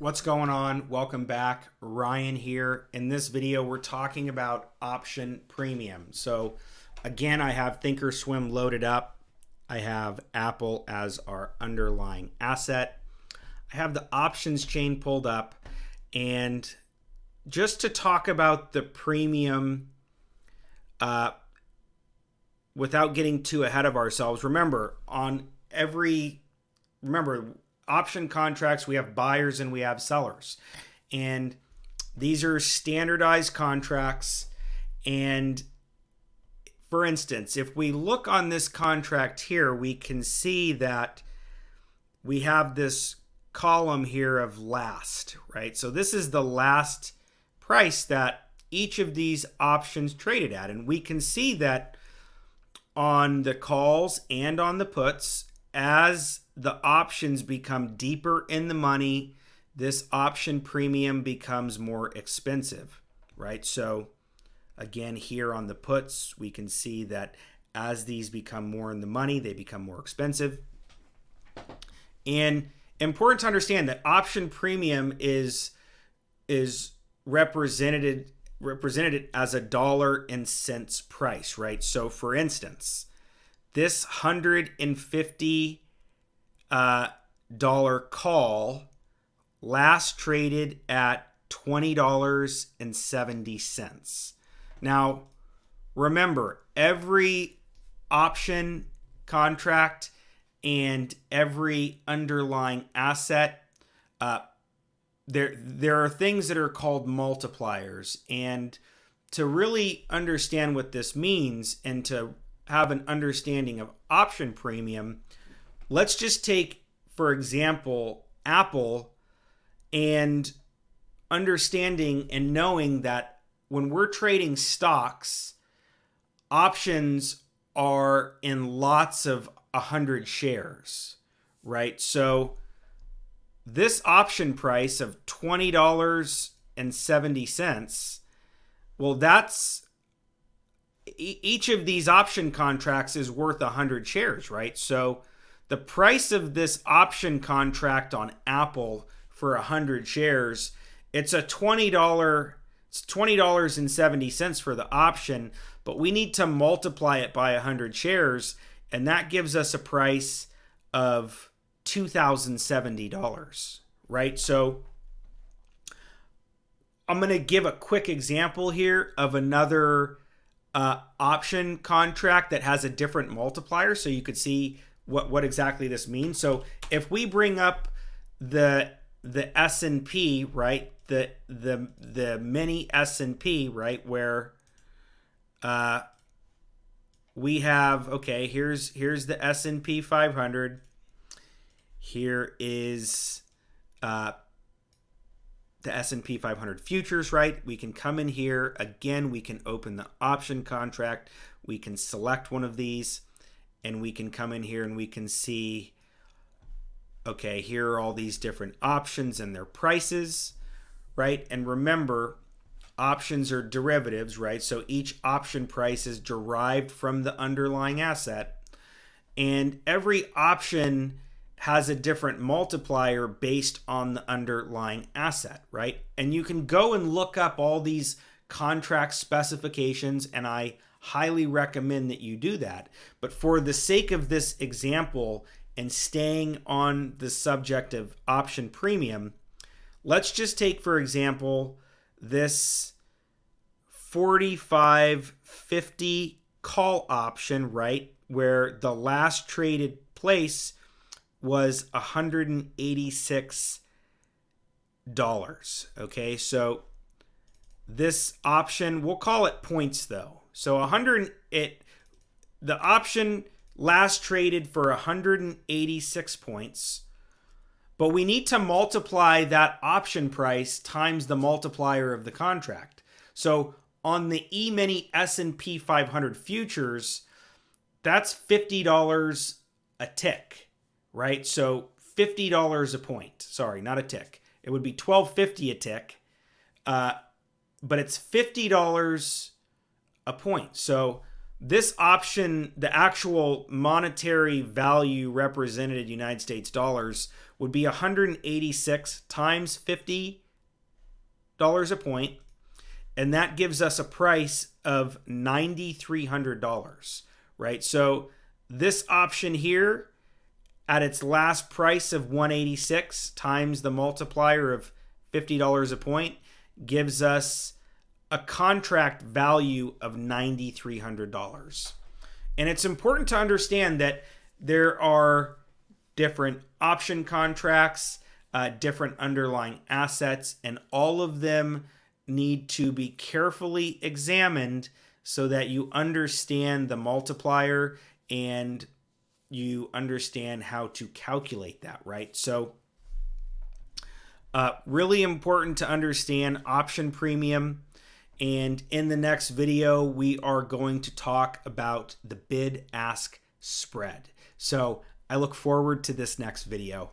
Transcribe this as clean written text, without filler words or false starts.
What's going on? Welcome back. Ryan here. In this video, we're talking about option premium. So again, I have Thinkorswim loaded up. I have Apple as our underlying asset. I have the options chain pulled up. And just to talk about the premium without getting too ahead of ourselves, remember, option contracts, we have buyers and we have sellers. And these are standardized contracts. And for instance, if we look on this contract here, we can see that we have this column here of last, right? So this is the last price that each of these options traded at. And we can see that on the calls and on the puts, as the options become deeper in the money, this option premium becomes more expensive, right? So again, here on the puts, we can see that as these become more in the money, they become more expensive. And important to understand that option premium is represented as a dollar and cents price, right? So for instance, this $150 call last traded at $20.70. Now, remember, every option contract and every underlying asset, there are things that are called multipliers. And to really understand what this means and to have an understanding of option premium, let's just take, for example, Apple, and understanding and knowing that when we're trading stocks, options are in lots of 100 shares, right? So this option price of $20.70, well, that's each of these option contracts is worth 100 shares, right? So the price of this option contract on Apple for 100 shares, it's $20.70 for the option, but we need to multiply it by 100 shares, and that gives us a price of $2,070, right? So I'm going to give a quick example here of another option contract that has a different multiplier, so you could see what exactly this means. So if we bring up the S&P, right, the mini S&P, right, where we have, okay, here's the S&P 500. Here is the S&P 500 futures, right? We can come in here. Again, we can open the option contract. We can select one of these, and we can come in here and we can see, okay, here are all these different options and their prices, right? And remember, options are derivatives, right? So each option price is derived from the underlying asset, and every option has a different multiplier based on the underlying asset, right? And you can go and look up all these contract specifications, and I highly recommend that you do that. But for the sake of this example and staying on the subject of option premium, let's just take, for example, this 45.50 call option, right, where the last traded place was $186. Okay, so this option, we'll call it points though. So the option last traded for 186 points, but we need to multiply that option price times the multiplier of the contract. So on the E-mini S&P 500 futures, that's $50 a tick, right? So $50 a point. Sorry, not a tick. It would be $12.50 a tick, but it's $50 a point. So this option, the actual monetary value represented in United States dollars would be 186 times $50 a point. And that gives us a price of $9,300, right? So this option here at its last price of 186 times the multiplier of $50 a point gives us a contract value of $9,300. And it's important to understand that there are different option contracts, different underlying assets, and all of them need to be carefully examined so that you understand the multiplier and you understand how to calculate that, right? So really important to understand option premium. And in the next video, we are going to talk about the bid-ask spread. So I look forward to this next video.